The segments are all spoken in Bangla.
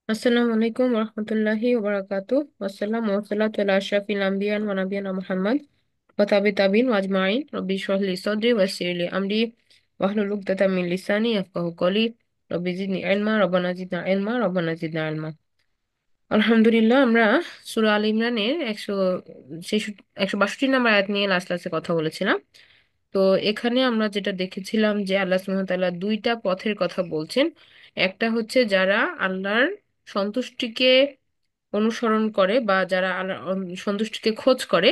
আসসালামু আলাইকুম রহমতুল্লাহি ওবারাকাতু। ওয়াসসালাম ওয়াসসালাতু আলা আশরাফিল আম্বিয়া ওয়া নাবিয়িনা মুহাম্মদ ওয়া তাবিন ওয়া আজমাইন রব্বি ইশরাহ লি সাদরি ওয়া ইয়াসসির লি আমরি ওয়াহলুল উকদাতাম মিন লিসানি ইয়াফকাহু কওলি রব্বি জিদনি ইলমা রব্বানা জিদনা ইলমা। আলহামদুলিল্লাহ, আমরা সূরা আল ইমরানের 162 নম্বর আয়াত নিয়ে লাস্ট ক্লাসে কথা বলেছিলাম। তো এখানে আমরা যেটা দেখেছিলাম যে আল্লাহ সুবহানাহু ওয়া তাআলা দুইটা পথের কথা বলছেন। একটা হচ্ছে যারা আল্লাহর সন্তুষ্টিকে অনুসরণ করে বা যারা আল্লাহর সন্তুষ্টিকে খোঁজ করে,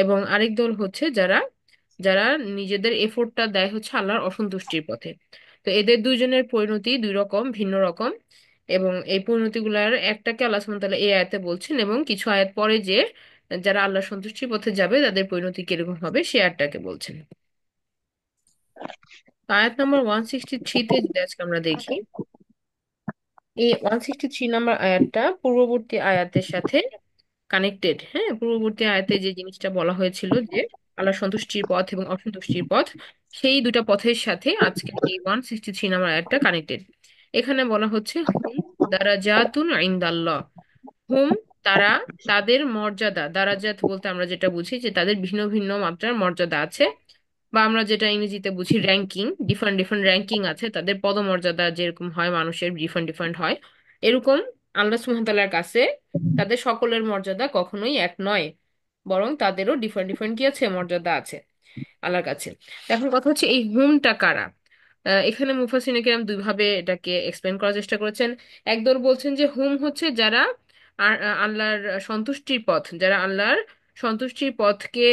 এবং আরেক দল হচ্ছে যারা যারা নিজেদের এফোর্টটা দেয় হচ্ছে আল্লাহর অসন্তুষ্টির পথে। তো এদের দুইজনের পরিণতি দুই রকম, ভিন্ন রকম। এবং এই পরিণতিগুলার একটাকে আল্লাহ সুবহানাহু ওয়া তাআলা এই আয়াতে বলছেন, এবং কিছু আয়াত পরে যে যারা আল্লাহর সন্তুষ্টির পথে যাবে তাদের পরিণতি কিরকম হবে সে আয়াতটাকে বলছেন। আয়াত নম্বর 163-তে যদি আজকে আমরা দেখি, এই 163 নম্বর আয়াতটা পূর্ববর্তী আয়াতের সাথে কানেক্টেড। হ্যাঁ, পূর্ববর্তী আয়াতে যে জিনিসটা বলা হয়েছিল যে আল্লাহ সন্তুষ্টির পথ এবং অসন্তুষ্টির পথ, সেই দুটা পথের সাথে আজকের এই 163 নম্বর আয়াতটা কানেক্টেড। এখানে বলা হচ্ছে হুম দারাজাতুন ইনদাল্লাহ। হুম, তারা, তাদের মর্যাদা, দারাজাত বলতে আমরা যেটা বুঝি যে তাদের ভিন্ন ভিন্ন মাত্রার মর্যাদা আছে, বা আমরা যেটা ইংরেজিতে বুঝি র্যাঙ্কিং, ডিফারেন্ট ডিফারেন্ট র্যাঙ্কিং আছে তাদের, পদমর্যাদা যেরকম হয় মানুষের ডিফারেন্ট ডিফারেন্ট হয়, এরকম আল্লাহ সুবহানাহু ওয়া তাআলার কাছে তাদের সকলের মর্যাদা কখনোই এক নয়, বরং তাদেরও ডিফারেন্ট ডিফারেন্ট কি আছে, মর্যাদা আছে আল্লাহর কাছে। এখন কথা হচ্ছে এই হুমটা কারা। এখানে মুফাসসিরিনে কেরাম দুই ভাবে এটাকে এক্সপ্লেন করার চেষ্টা করেছেন। একদল বলছেন যে হুম হচ্ছে যারা আল্লাহর সন্তুষ্টির পথ, যারা আল্লাহর সন্তুষ্টির পথকে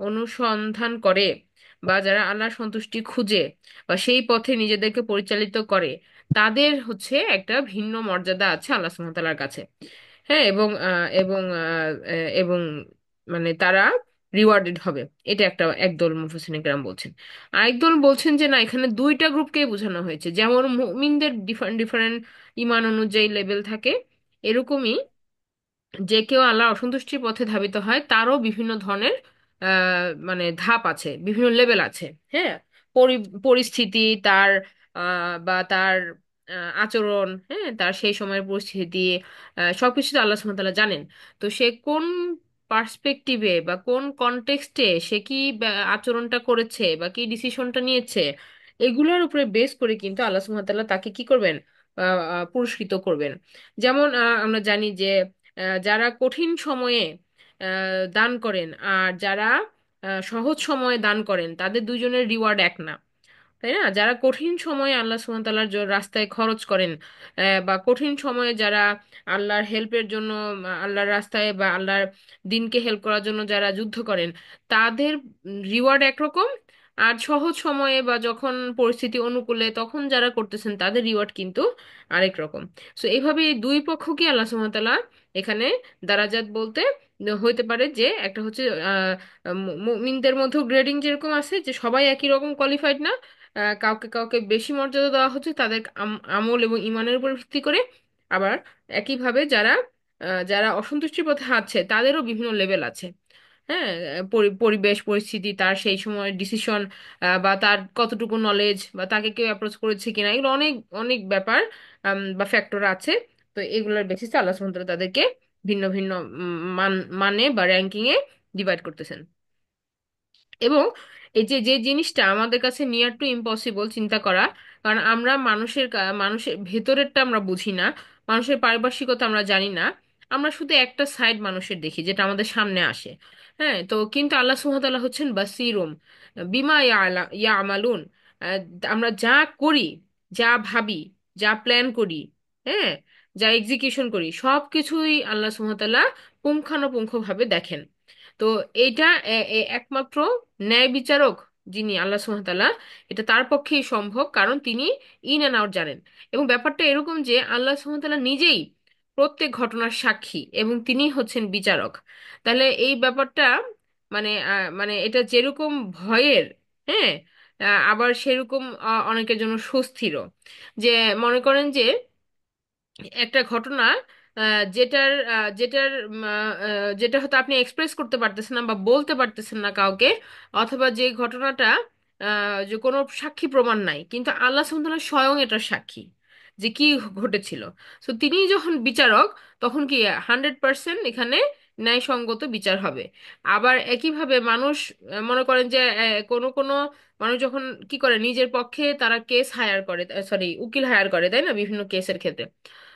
অনুসন্ধান করে, বা যারা আল্লাহর সন্তুষ্টি খুঁজে বা সেই পথে নিজেদেরকে পরিচালিত করে, তাদের হচ্ছে একটা ভিন্ন মর্যাদা আছে আল্লাহ সুবহানাহু ওয়া তাআলার কাছে। হ্যাঁ, এবং মানে তারা রিওয়ার্ডেড হবে। এটা একটা একদল মুফাসসিরিনে কেরাম বলছেন। আরেকদল বলছেন যে না, এখানে দুইটা গ্রুপকেই বোঝানো হয়েছে, যেমন মুমিনদের ডিফারেন্ট ডিফারেন্ট ইমান অনুযায়ী লেভেল থাকে, এরকমই যে কেউ আল্লাহ অসন্তুষ্টির পথে ধাবিত হয় তারও বিভিন্ন ধরনের মানে ধাপ আছে, বিভিন্ন লেভেল আছে। হ্যাঁ, পরিস্থিতি তার, বা তার আচরণ, হ্যাঁ, তার সেই সময়ের পরিস্থিতি, সবকিছু তো আল্লাহ সুবহানাহু ওয়া তাআলা জানেন। তো সে কোন পার্সপেক্টিভে বা কোন কনটেক্সটে সে কি আচরণটা করেছে বা কি ডিসিশনটা নিয়েছে, এগুলোর উপরে বেস করে কিন্তু আল্লাহ সুবহানাহু ওয়া তাআলা তাকে কি করবেন, পুরস্কৃত করবেন। যেমন আমরা জানি যে যারা কঠিন সময়ে দান করেন আর যারা সহজ সময়ে দান করেন, তাদের দুইজনের রিওয়ার্ড এক না, তাই না? যারা কঠিন সময়ে আল্লাহ সুবহানাহু ওয়া তাআলার রাস্তায় খরচ করেন, বা কঠিন সময়ে যারা আল্লাহর হেল্পের জন্য, আল্লাহর রাস্তায় বা আল্লাহর দিনকে হেল্প করার জন্য যারা যুদ্ধ করেন, তাদের রিওয়ার্ড একরকম। আর সহজ সময়ে বা যখন পরিস্থিতি অনুকূলে তখন যারা করতেছেন তাদের রিওয়ার্ড কিন্তু আরেক রকম। সো এইভাবে এই দুই পক্ষকে আল্লাহ সুবহানাহু ওয়া তাআলা এখানে দারাজাত বলতে হইতে পারে যে একটা হচ্ছে মুমিনদের মধ্যে গ্রেডিং যেরকম আছে যে সবাই একই রকম কোয়ালিফাইড না, কাউকে কাউকে বেশি মর্যাদা দেওয়া হচ্ছে তাদের আমল এবং ইমানের উপর ভিত্তি করে। আবার একইভাবে যারা যারা অসন্তুষ্টির পথে আছে তাদেরও বিভিন্ন লেভেল আছে। হ্যাঁ, পরিবেশ পরিস্থিতি, তার সেই সময় ডিসিশন, বা তার কতটুকু নলেজ, বা তাকে কেউ অ্যাপ্রোচ করেছে কিনা, এগুলো অনেক অনেক ব্যাপার বা ফ্যাক্টর আছে। তো এগুলোর বেসিসে আল্লাহ সুবহানাহু ওয়া তাআলা তাদেরকে ভিন্ন ভিন্ন মানে বা র্যাঙ্কিং এ ডিভাইড করতেছেন। এবং এই যে যে জিনিসটা আমাদের কাছে নিয়ার টু ইম্পসিবল চিন্তা করা, কারণ আমরা মানুষের ভেতরেরটা আমরা বুঝি না, মানুষের পারিপার্শ্বিকতা আমরা জানি না, আমরা শুধু একটা সাইড মানুষের দেখি যেটা আমাদের সামনে আসে। হ্যাঁ, তো কিন্তু আল্লাহ সুবহানাহু ওয়া তাআলা হচ্ছেন বাসিরুম বিমা আমালুন। আমরা যা করি, যা ভাবি, যা প্ল্যান করি, হ্যাঁ, যা এক্সিকিউশন করি, সব কিছুই আল্লাহ সুবহানাহু ওয়া তাআলা পুঙ্খানুপুঙ্খভাবে দেখেন। তো এইটা একমাত্র ন্যায় বিচারক যিনি আল্লাহ সুবহানাহু ওয়া তাআলা, এটা তার পক্ষেই সম্ভব, কারণ তিনি ইন অ্যান্ড আউট জানেন। এবং ব্যাপারটা এরকম যে আল্লাহ সুবহানাহু ওয়া তাআলা নিজেই প্রত্যেক ঘটনার সাক্ষী এবং তিনি হচ্ছেন বিচারক। তাহলে এই ব্যাপারটা মানে এটা যেরকম ভয়ের, হ্যাঁ, আবার সেরকম অনেকের জন্য স্বস্তিরও। যে মনে করেন যে একটা ঘটনা, যেটা হয়তো আপনি এক্সপ্রেস করতে পারতেছেন না বা বলতে পারতেছেন না কাউকে, অথবা যে ঘটনাটা যে কোনো সাক্ষী প্রমাণ নাই, কিন্তু আল্লাহ সুবহানাহু ওয়া তাআলা স্বয়ং এটার সাক্ষী। যে কি ঘটেছিল। তো তিনি যখন বিচারক, তখন কি 100% এখানে ন্যায়সঙ্গত বিচার হবে। আবার একইভাবে মানুষ মনে করেন যে কোনো কোনো মানুষ যখন কি করে নিজের পক্ষে তারা কেস হায়ার করে, সরি উকিল হায়ার করে, তাই না, বিভিন্ন কেসের ক্ষেত্রে।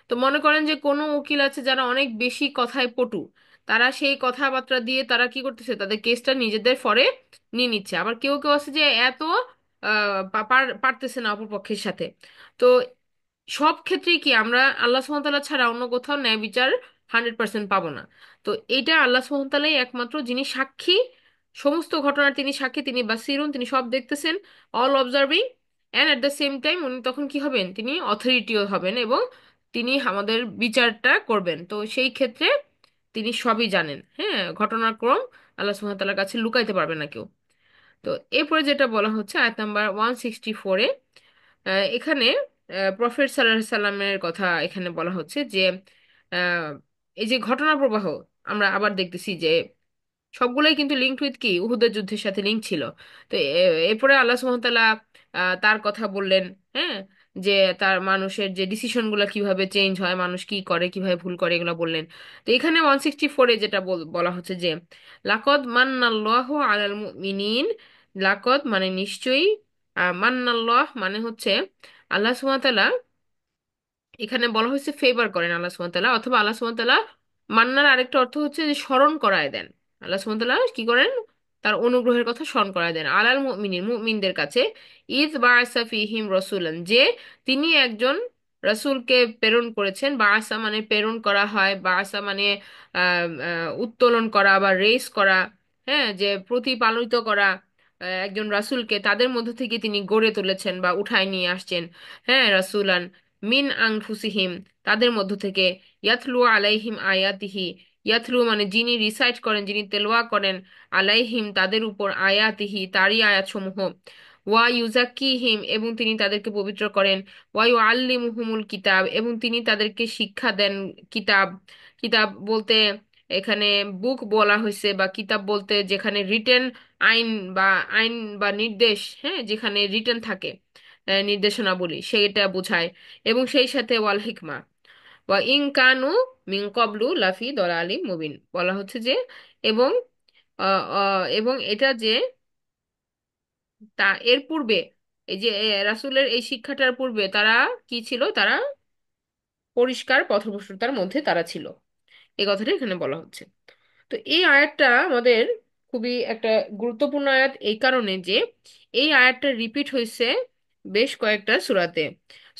তো মনে করেন যে কোনো উকিল আছে যারা অনেক বেশি কথায় পটু, তারা সেই কথাবার্তা দিয়ে তারা কি করতেছে, তাদের কেসটা নিজেদের ফরে নিয়ে নিচ্ছে। আবার কেউ কেউ আছে যে এত পারতেছে না অপরপক্ষের সাথে। তো সব ক্ষেত্রেই কি আমরা আল্লাহ সুবহানাহু ওয়া তাআলা ছাড়া অন্য কোথাও ন্যায় বিচার 100% পাবো না। তো এটা আল্লাহ সুবহানাহু ওয়া তাআলাই একমাত্র যিনি সাক্ষী, সমস্ত ঘটনার তিনি সাক্ষী, তিনি বাসিরুন, তিনি সব দেখতেছেন, all observing. And at the same time উনি তখন কি হবেন, তিনি অথরিটিও হবেন এবং তিনি আমাদের বিচারটা করবেন। তো সেই ক্ষেত্রে তিনি সবই জানেন, হ্যাঁ, ঘটনাক্রম আল্লাহ সুবহানাহু ওয়া তাআলার কাছে লুকাইতে পারবে না কেউ। তো এরপরে যেটা বলা হচ্ছে আয়াত নাম্বার 164-এ, এখানে প্রফেট সাল্লাল্লাহু আলাইহি সাল্লামের কথা এখানে বলা হচ্ছে যে আহ, এই যে ঘটনা প্রবাহ আমরা আবার দেখতেছি যে সবগুলোই কিন্তু লিঙ্কড উইথ কি, উহুদের যুদ্ধের সাথে লিঙ্ক ছিল। তো এরপরে আল্লাহ সুবহানাহু ওয়া তাআলা তার কথা বললেন, হ্যাঁ, যে তার মানুষের যে ডিসিশন গুলা কিভাবে চেঞ্জ হয়, মানুষ কি করে কিভাবে ভুল করে, এগুলো বললেন। তো এখানে 164-এ যেটা বলা হচ্ছে যে লাকদ মান্নাল্লাহু আলাল মুমিনিন, লাকদ মানে নিশ্চয়ই, মান্নাল্লাহ মানে হচ্ছে আল্লাহ সুবহানাহু ওয়া তাআলা, এখানে বলা হয়েছে ফেভার করেন আল্লাহ সুবহানাহু ওয়া তাআলা, অথবা আল্লাহ সুবহানাহু ওয়া তাআলা, মান্নার আরেকটা অর্থ হচ্ছে যে স্মরণ করায় দেন। আল্লাহ সুবহানাহু ওয়া তাআলা কি করেন, তার অনুগ্রহের কথা স্মরণ করায় দেন আলাল মুমিনিন, মুমিনদের কাছে, ইদ বাআসা ফীহিম রাসূলান, যে তিনি একজন রাসূলকে প্রেরণ করেছেন। বাআসা মানে প্রেরণ করা হয়, বাআসা মানে উত্তোলন করা বা রেইস করা, হ্যাঁ, যে প্রতিপালিত করা। একজন রাসূলকে তাদের মধ্য থেকে তিনি গড়ে তুলেছেন বা উঠায় নিয়ে আসছেন, হ্যাঁ, রাসূলান মিন আনফুসিহিম, তাদের মধ্য থেকে, ইয়াতলু আলাইহিম আয়াতিহি, ইয়াতলু মানে যিনি রিসাইট করেন, যিনি তেলোয়া করেন, আলাইহিম তাদের উপর, আয়াতিহি তারই আয়াতসমূহ, ওয়া ইউজাক্কিহিম এবং তিনি তাদেরকে পবিত্র করেন, ওয়া ইউআল্লিমুহুমুল কিতাব এবং তিনি তাদেরকে শিক্ষা দেন কিতাব। কিতাব বলতে এখানে বুক বলা হয়েছে, বা কিতাব বলতে যেখানে রিটেন আইন বা আইন বা নির্দেশ, হ্যাঁ, যেখানে রিটেন থাকে নির্দেশনাবলী, সেটা বোঝায়। এবং সেই সাথে ওয়াল হিকমা, ওয়া ইন কানু মিন ক্বাবলু লাফি দালালিম মুবিন, বলা হচ্ছে যে এবং এবং এটা যে তা এর পূর্বে, এই যে রাসূলের এই শিক্ষাটার পূর্বে তারা কি ছিল, তারা পরিষ্কার পথভ্রষ্টতার মধ্যে তারা ছিল, এই কথাটা এখানে বলা হচ্ছে। তো এই আয়াতটা আমাদের খুবই একটা গুরুত্বপূর্ণ আয়াত এই কারণে যে এই আয়াতটা রিপিট হয়েছে বেশ কয়েকটা সূরাতে।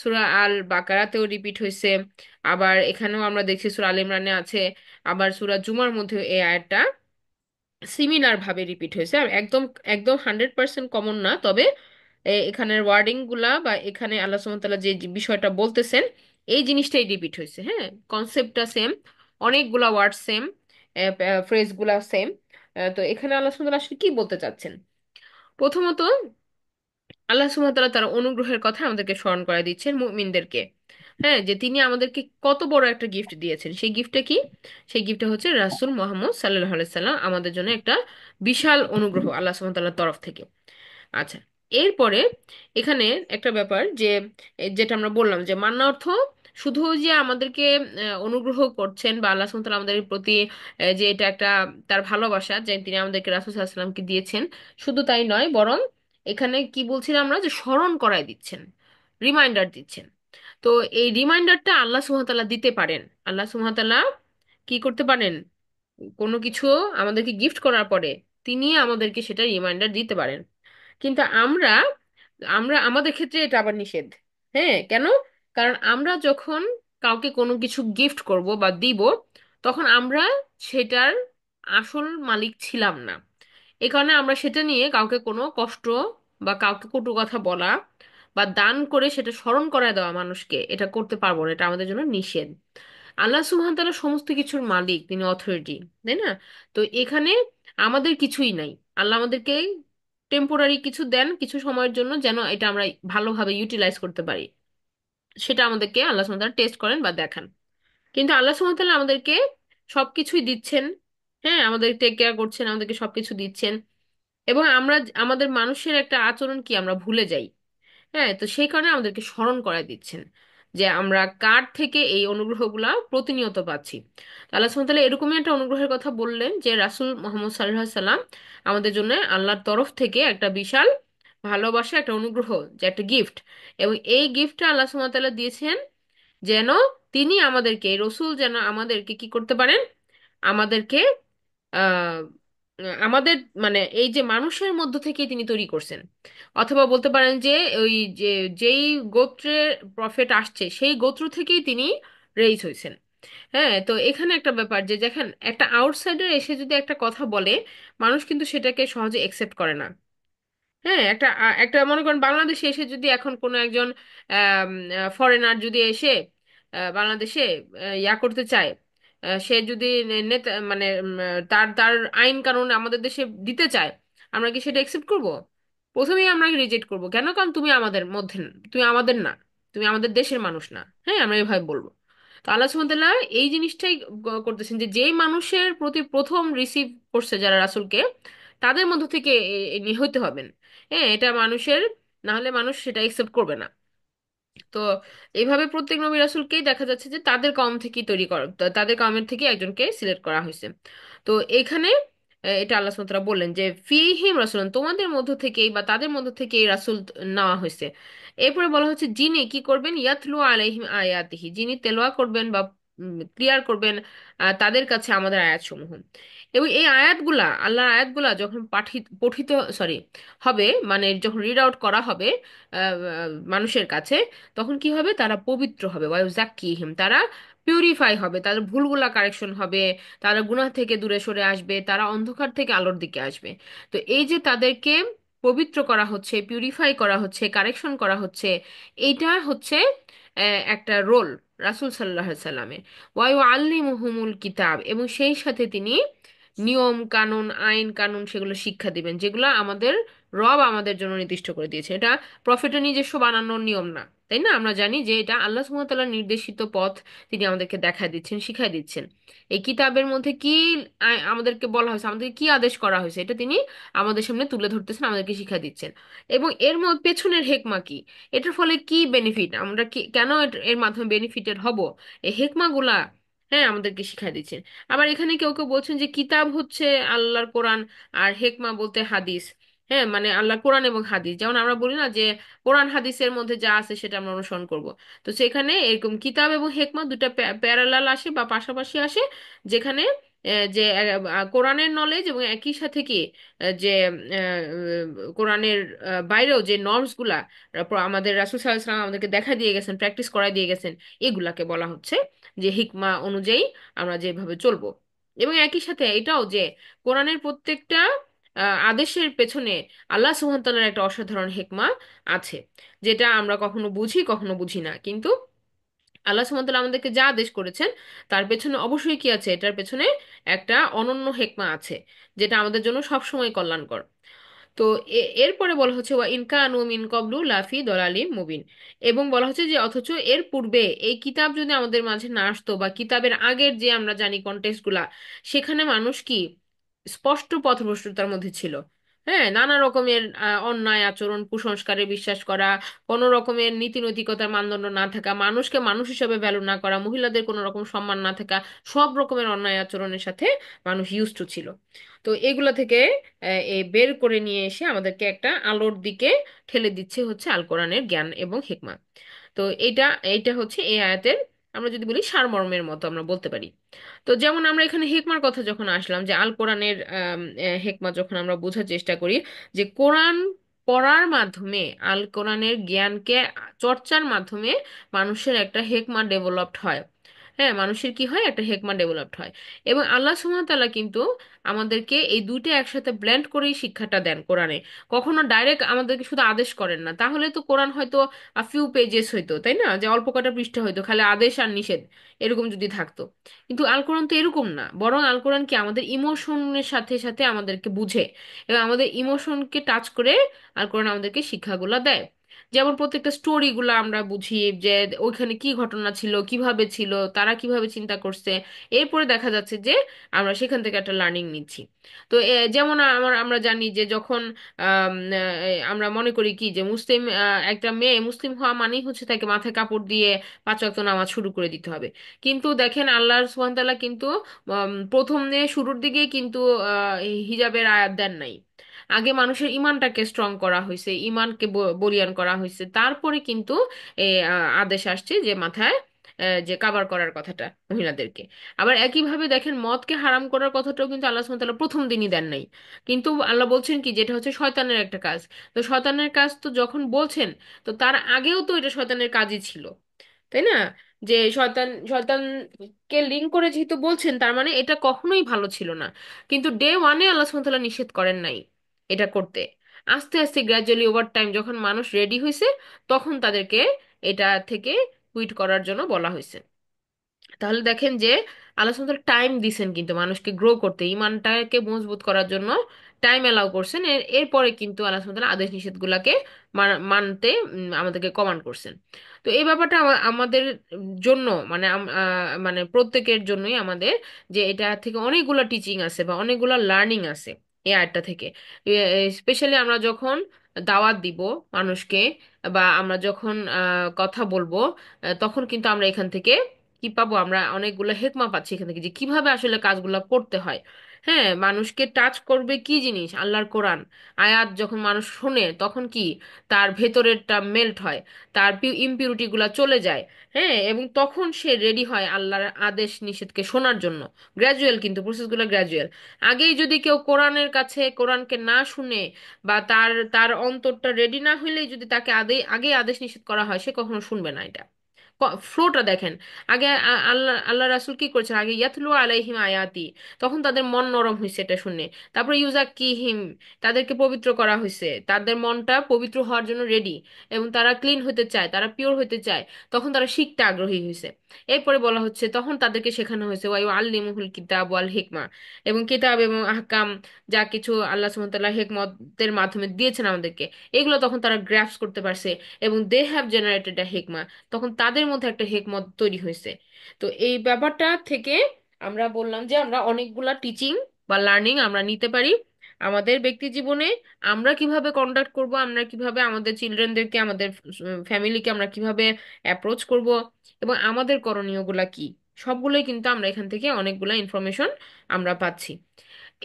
সূরা আল বাকারাতেও রিপিট হয়েছে, আবার এখানেও আমরা দেখছি সূরা আল ইমরানে আছে, আবার সূরা জুমার মধ্যেও এই আয়াতটা সিমিলার ভাবে রিপিট হয়েছে। আর একদম একদম 100% কমন না, তবে এখানের ওয়ার্ডিং গুলা বা এখানে আল্লাহ সুবহানাহু ওয়া তাআলা যে যে বিষয়টা বলতেছেন এই জিনিসটাই রিপিট হয়েছে, হ্যাঁ, কনসেপ্টটা সেম, অনেকগুলা ওয়ার্ড সেম, ফ্রেজ গুলা সেম। তো এখানে আল্লাহ সুবহানাহু ওয়া তাআলা আসলে কি বলতে চাচ্ছেন, প্রথমত আল্লাহ সুবহানাহু ওয়া তাআলা তার অনুগ্রহের কথা আমাদেরকে স্মরণ করায় দিচ্ছেন মুমিনদেরকে, হ্যাঁ, যে তিনি আমাদেরকে কত বড় একটা গিফট দিয়েছেন। সেই গিফটটা কি, সেই গিফটটা হচ্ছে রাসূল মুহাম্মদ সাল্লাল্লাহু আলাইহি সাল্লাম, আমাদের জন্য একটা বিশাল অনুগ্রহ আল্লাহ সুবহানাহু ওয়া তাআলার তরফ থেকে। আচ্ছা, এরপরে এখানে একটা ব্যাপার যে যেটা আমরা বললাম যে মান্না অর্থ শুধু যে আমাদেরকে অনুগ্রহ করছেন বা আল্লাহ সুবহানাহু ওয়া তাআলা আমাদের প্রতি যে এটা একটা তার ভালোবাসা যে তিনি আমাদেরকে রাসূল সাল্লাল্লাহু আলাইহি সাল্লামকে দিয়েছেন, শুধু তাই নয়, বরং এখানে কি বলছিলাম আমরা, যে স্মরণ করায় দিচ্ছেন, রিমাইন্ডার দিচ্ছেন। তো এই রিমাইন্ডারটা আল্লাহ সুবহানাহু ওয়া তাআলা দিতে পারেন। আল্লাহ সুবহানাহু ওয়া তাআলা কি করতে পারেন, কোনো কিছু আমাদেরকে গিফট করার পরে তিনি আমাদেরকে সেটা রিমাইন্ডার দিতে পারেন। কিন্তু আমরা আমরা আমাদের ক্ষেত্রে এটা আবার নিষেধ। হ্যাঁ, কেন? কারণ আমরা যখন কাউকে কোনো কিছু গিফট করব বা দিব, তখন আমরা সেটার আসল মালিক ছিলাম না। এই কারণে আমরা সেটা নিয়ে কাউকে কোনো কষ্ট বা কাউকে কটু কথা বলা বা দান করে সেটা স্মরণ করায় দেওয়া মানুষকে, এটা করতে পারবো না, এটা আমাদের জন্য নিষেধ। আল্লাহ সুবহান তাআলা সমস্ত কিছুর মালিক, তিনি অথরিটি, তাই না? তো এখানে আমাদের কিছুই নাই। আল্লাহ আমাদেরকে টেম্পোরারি কিছু দেন কিছু সময়ের জন্য, যেন এটা আমরা ভালোভাবে ইউটিলাইজ করতে পারি, সেটা আমাদেরকে আল্লাহ সুবহান তাআলা টেস্ট করেন বা দেখান। কিন্তু আল্লাহ সুবহান তাআলা আমাদেরকে সবকিছুই দিচ্ছেন, হ্যাঁ, আমাদের টেক কেয়ার করছেন, আমাদেরকে সবকিছু দিচ্ছেন। এবং আমরা আমাদের মানুষের একটা আচরণ কি, আমরা ভুলে যাই, হ্যাঁ, তো সেই কারণে আমাদেরকে স্মরণ করায় দিচ্ছেন। যে আমরা কার থেকে এই অনুগ্রহগুলা প্রতিনিয়ত পাচ্ছি। তো আল্লাহ সুবহানাহু ওয়া তাআলা এরকমই একটা অনুগ্রহের কথা বললেন যে রাসূল মুহাম্মদ সাল্লাল্লাহু আলাইহি সাল্লাম আমাদের জন্য আল্লাহর তরফ থেকে একটা বিশাল ভালোবাসা, একটা অনুগ্রহ, যে একটা গিফট। এবং এই গিফটটা আল্লাহ সুবহানাহু ওয়া তাআলা দিয়েছেন যেন তিনি আমাদেরকে, এই রসুল যেন আমাদেরকে কি করতে পারেন, আমাদেরকে আহ আমাদের মানে এই যে মানুষের মধ্য থেকে তিনি তৈরি করছেন। অথবা বলতে পারেন যে ওই যে যেই গোত্রের প্রফেট আসছে সেই গোত্র থেকেই তিনি রেইজ হয়েছেন। হ্যাঁ, তো এখানে একটা ব্যাপার যে দেখেন, একটা আউটসাইডার এসে যদি একটা কথা বলে, মানুষ কিন্তু সেটাকে সহজে একসেপ্ট করে না। হ্যাঁ, একটা মনে করেন বাংলাদেশে এসে যদি এখন কোনো একজন ফরেনার যদি এসে বাংলাদেশে ইয়া করতে চায়, সে যদি নেতা মানে তার তার আইন কানুন আমাদের দেশে দিতে চায়, আমরা কি সেটা একসেপ্ট করব? প্রথমেই আমরা রিজেক্ট করব। কেন? কারণ তুমি আমাদের মধ্যে তুমি আমাদের না, তুমি আমাদের দেশের মানুষ না। হ্যাঁ, আমরা এভাবে বলবো। তো আল্লাহ সুবহানাহু ওয়া তাআলা এই জিনিসটাই করতেছেন যে যেই মানুষের প্রতি প্রথম রিসিভ করছে যারা রাসূলকে, তাদের মধ্য থেকে হইতে হবেন। হ্যাঁ, এটা মানুষের, না হলে মানুষ সেটা একসেপ্ট করবে না। তো এইভাবে প্রত্যেক নবী রাসূলকেই দেখা যাচ্ছে যে তাদের কওম থেকেই তৈরি করা, তাদের কওমের থেকে একজনকে সিলেক্ট করা হয়েছে। তো এখানে এটা আল্লাহ সুবহানাহু ওয়া তাআলা বললেন যে ফিহিম রাসূলুন, তোমাদের মধ্য থেকেই বা তাদের মধ্য থেকেই রাসূল নেওয়া হয়েছে। এরপরে বলা হচ্ছে যিনি কি করবেন, ইয়াতলু আলাইহিম আয়াতিহি, যিনি তেলাওয়া করবেন বা ক্লিয়ার করবেন তাদের কাছে আমাদের আয়াতসমূহ। এবং এই আয়াতগুলা, আল্লাহর আয়াতগুলা যখন পঠিত সরি হবে, মানে যখন রিড আউট করা হবে মানুষের কাছে, তখন কি হবে, তারা পবিত্র হবে। ওয়ায়ুজাক্কিহিম, তারা পিউরিফাই হবে, তাদের ভুলগুলা কারেকশন হবে, তারা গুনাহ থেকে দূরে সরে আসবে, তারা অন্ধকার থেকে আলোর দিকে আসবে। তো এই যে তাদেরকে পবিত্র করা হচ্ছে, পিউরিফাই করা হচ্ছে, কারেকশন করা হচ্ছে, এইটা হচ্ছে একটা রোল রাসূল সাল্লাল্লাহু আলাইহি সাল্লামের। ওয়ায়ু আল্লিমুহুমুল কিতাব, এবং সেই সাথে তিনি নিয়ম কানুন, আইন কানুন সেগুলো শিক্ষা দিবেন, যেগুলো আমাদের রব আমাদের জন্য নির্দিষ্ট করে দিয়েছে। এটা প্রফেটের নিজস্ব বানানোর নিয়ম না, তাই না? আমরা জানি যে এটা আল্লাহ সুবহানাহু ওয়া তাআলার নির্দেশিত পথ, তিনি আমাদেরকে দেখা দিচ্ছেন, শিখাই দিচ্ছেন। এই কিতাবের মধ্যে কি আমাদেরকে বলা হয়েছে, আমাদেরকে কি আদেশ করা হয়েছে, এটা তিনি আমাদের সামনে তুলে ধরতেছেন, আমাদেরকে শিক্ষা দিচ্ছেন। এবং এর মধ্যে পেছনের হেকমা কি, এটার ফলে কি বেনিফিট, আমরা কি কেন এর মাধ্যমে বেনিফিটেড হব, এই হেকমাগুলা হ্যাঁ আমাদেরকে শিখাই দিচ্ছেন। আবার এখানে কেউ কেউ বলছেন যে কিতাব হচ্ছে আল্লাহর কোরআন, আর হেকমা বলতে হাদিস। হ্যাঁ, মানে আল্লাহ কোরআন এবং হাদিস, যেমন আমরা বলি না যে কোরআন হাদিসের মধ্যে যা আছে সেটা আমরা অনুসরণ করব। তো সেখানে এরকম কিতাব এবং হেকমা দুটা প্যারালাল আসে বা পাশাপাশি আসে, যেখানে যে কোরআনের নলেজ এবং একই সাথে কি যে কোরআনের বাইরেও যে নর্মস গুলা আমাদের রাসূল সাল্লাল্লাহু আলাইহি ওয়াসাল্লাম আমাদেরকে দেখা দিয়ে গেছেন, প্র্যাকটিস করাই দিয়ে গেছেন, এগুলাকে বলা হচ্ছে যে হিকমা অনুযায়ী আমরা যেভাবে চলবো। এবং একই সাথে এটাও যে কোরআনের প্রত্যেকটা আদেশের পেছনে আল্লাহ সুবহানাহু ওয়া তাআলার একটা অসাধারণ হিকমা আছে, যেটা আমরা কখনো বুঝি কখনো বুঝি না। কিন্তু আল্লাহ সুবহানাহু ওয়া তাআলা আমাদেরকে যা আদেশ করেছেন তার পেছনে অবশ্যই কি আছে, এটার পেছনে একটা অনন্য হিকমা আছে, যেটা আমাদের জন্য সবসময় কল্যাণকর। তো এরপরে বলা হচ্ছে ওয়া ইনকানু মিন ক্বাবলু লাফি দলালিম মুবিন, এবং বলা হচ্ছে যে অথচ এর পূর্বে এই কিতাব যদি আমাদের মাঝে না আসতো, বা কিতাবের আগের যে আমরা জানি কন্টেক্সট গুলা, সেখানে মানুষ কি স্পষ্ট পথভ্রষ্টতার মধ্যে ছিল। হ্যাঁ, নানা রকমের অন্যায় আচরণ, কুসংস্কারে বিশ্বাস করা, কোনো রকমের নীতি নৈতিকতার মানদণ্ড না থাকা, মানুষকে মানুষ হিসেবে ভ্যালু না করা, মহিলাদের কোনো রকম সম্মান না থাকা, সব রকমের অন্যায় আচরণের সাথে মানুষ ইউজ টু ছিল। তো এগুলা থেকে বের করে নিয়ে এসে আমাদেরকে একটা আলোর দিকে ঠেলে দিচ্ছে হচ্ছে আল কোরআনের জ্ঞান এবং হিকমা। তো এটা এইটা হচ্ছে এই আয়াতের, আমরা যদি বলি সারমর্মের মতো আমরা বলতে পারি। তো যেমন আমরা এখানে হেকমার কথা যখন আসলাম, যে আল কোরআনের হেকমা যখন আমরা বোঝার চেষ্টা করি, যে কোরআন পড়ার মাধ্যমে, আল কোরআনের জ্ঞানকে চর্চার মাধ্যমে মানুষের একটা হেকমা ডেভেলপড হয়। হ্যাঁ, মানুষের কি হয়, একটা হেকমা ডেভেলপড হয়। এবং আল্লাহ সুবহানাহু ওয়া তাআলা কিন্তু আমাদেরকে এই দুইটা একসাথে ব্লেন্ড করেই শিক্ষাটা দেন কোরআনে। কখনো ডাইরেক্ট আমাদেরকে শুধু আদেশ করেন না, তাহলে তো কোরআন হয়তো ফিউ পেজেস হইতো, তাই না? যে অল্প কটা পৃষ্ঠা হইতো, খালি আদেশ আর নিষেধ এরকম যদি থাকতো। কিন্তু আল কোরআন তো এরকম না, বরং আল কোরআন কি আমাদের ইমোশনের সাথে সাথে আমাদেরকে বুঝে এবং আমাদের ইমোশনকে টাচ করে আল কোরআন আমাদেরকে শিক্ষাগুলো দেয়। যেমন প্রত্যেকটা স্টোরি গুলো আমরা বুঝি যে ওইখানে কি ঘটনা ছিল, কিভাবে ছিল, তারা কিভাবে চিন্তা করছে। এরপরে দেখা যাচ্ছে যে আমরা সেখান থেকে একটা লার্নিং নিচ্ছি। তো যেমন আমরা জানি যে যখন আমরা মনে করি কি যে মুসলিম একটা মেয়ে মুসলিম হওয়া মানেই হচ্ছে তাকে মাথায় কাপড় দিয়ে 5 ওয়াক্ত নামাজ শুরু করে দিতে হবে। কিন্তু দেখেন আল্লাহ সুবহানাহু ওয়া তাআলা কিন্তু প্রথম দিয়ে শুরুর দিকে কিন্তু এই হিজাবের আয়াত দেন নাই। আগে মানুষের ইমানটাকে স্ট্রং করা হয়েছে, ইমানকে বলিয়ান করা হয়েছে, তারপরে কিন্তু আদেশ আসছে যে মাথায় যে কাভার করার কথাটা মহিলাদেরকে। আবার একইভাবে দেখেন মদকে হারাম করার কথাটাও কিন্তু আল্লাহ সুবহানাহু ওয়া তাআলা প্রথম দিনই দেন নাই। কিন্তু আল্লাহ বলছেন কি যেটা হচ্ছে শয়তানের একটা কাজ। তো শয়তানের কাজ তো যখন বলছেন, তো তার আগেও তো এটা শয়তানের কাজই ছিল, তাই না? যে শয়তানকে লিঙ্ক করে যেহেতু বলছেন, তার মানে এটা কখনোই ভালো ছিল না। কিন্তু ডে ওয়ানে আল্লাহ সুবহানাহু ওয়া তাআলা নিষেধ করেন নাই এটা করতে। আস্তে আস্তে গ্র্যাজুয়ালি ওভার টাইম যখন মানুষ রেডি হয়েছে, তখন তাদেরকে এটা থেকে কুইট করার জন্য বলা হয়েছে। তাহলে দেখেন যে আল্লাহ সুবহানাহু ওয়া তাআলা টাইম দিছেন কিন্তু মানুষকে গ্রো করতে, ইমানটাকে মজবুত করার জন্য টাইম অ্যালাউ করছেন। এরপরে কিন্তু আল্লাহ সুবহানাহু ওয়া তাআলা আদেশ নিষেধগুলোকে মানতে আমাদেরকে কমান্ড করছেন। তো এই ব্যাপারটা আমাদের জন্য মানে মানে প্রত্যেকের জন্যই আমাদের, যে এটা থেকে অনেকগুলো টিচিং আছে বা অনেকগুলো লার্নিং আছে এই আয়টা থেকে। স্পেশালি আমরা যখন দাওয়াত দিব মানুষকে, বা আমরা যখন কথা বলবো, তখন কিন্তু আমরা এখান থেকে কি পাবো, আমরা অনেকগুলো হেকমা পাচ্ছি এখান থেকে যে কিভাবে আসলে কাজগুলো করতে হয়। হ্যাঁ, মানুষকে টাচ করবে কি জিনিস, আল্লাহর কোরআন আয়াত যখন মানুষ শোনে তখন কি তার ভেতরেরটা মেল্ট হয়, তার ইম্পিউরিটি গুলা চলে যায়। হ্যাঁ, এবং তখন সে রেডি হয় আল্লাহর আদেশ নিষেধকে শোনার জন্য। গ্র্যাজুয়াল, কিন্তু প্রসেসগুলো গ্র্যাজুয়াল। আগেই যদি কেউ কোরআনের কাছে কোরআনকে না শুনে, বা তার তার অন্তরটা রেডি না হইলেই যদি তাকে আগে আদেশ নিষেধ করা হয়, সে কখনো শুনবে না এটা। ফ্লোটা দেখেন। আগে আল্লাহ আল্লাহ রাসূল কি করেছেন, আগে ইয়াতলু আলাইহিম আয়াতি, তখন তাদের মন নরম হয়েছে এটা শুনে। তারপরে ইউজাক্কিহিম, তাদেরকে পবিত্র করা হয়েছে, তাদের মনটা পবিত্র হওয়ার জন্য রেডি, এবং তারা ক্লিন হতে চায়, তারা পিওর হতে চায়, তখন তারা শিখতে আগ্রহী হয়েছে। এরপরে বলা হচ্ছে তখন তাদেরকে শেখানো হয়েছে ওয়াই আল্লিমুহুল কিতাব ওয়াল হিকমা, এবং কিতাব এবং আহকাম, যা কিছু আল্লাহ সুবহানাহু ওয়া তাআলা হিকমতের মাধ্যমে দিয়েছেন আমাদেরকে, এগুলো তখন তারা গ্রাস্প করতে পারছে, এবং দে হ্যাভ জেনারেটেড আ হিকমা, তখন তাদের মধ্যে একটা হেকমত তৈরি হয়েছে। তো এই ব্যাপারটা থেকে আমরা বললাম যে আমরা অনেকগুলা টিচিং বা লার্নিং আমরা নিতে পারি আমাদের ব্যক্তি জীবনে। আমরা কিভাবে কন্ডাক্ট করব, আমরা কিভাবে আমাদের চিলড্রেনদেরকে, আমাদের ফ্যামিলিকে আমরা কিভাবে অ্যাপ্রোচ করব, এবং আমাদের করণীয়গুলা কি, সবগুলোই কিন্তু আমরা এখান থেকে অনেকগুলা ইনফরমেশন আমরা পাচ্ছি।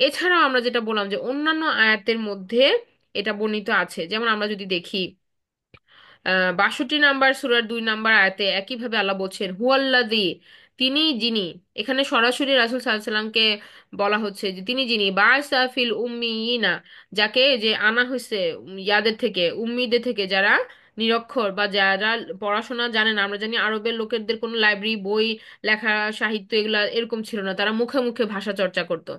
এছাড়াও আমরা যেটা বললাম যে অন্যান্য আয়াতের মধ্যে এটা বর্ণিত আছে, যেমন আমরা যদি দেখি 62 নাম্বার সূরার 2 নাম্বার আয়াতে একইভাবে আল্লাহ বলছেন হুয়াল্লাযী, তিনি যিনি। এখানে সরাসরি রাসূল সাল্লাল্লাহু আলাইহি সাল্লামকে বলা হচ্ছে যে তিনি যিনি বা'সা ফিল উম্মিয়িনা, যাকে যে আনা হয়েছে ইয়াদের থেকে, উম্মিদের থেকে, যারা নিরক্ষর বা যারা পড়াশোনা জানে না। আমরা জানি আরবের লোকেদের কোনো লাইব্রেরি, বই, লেখা, সাহিত্য এগুলা এরকম ছিল না, তারা মুখে মুখে ভাষা চর্চা করতো।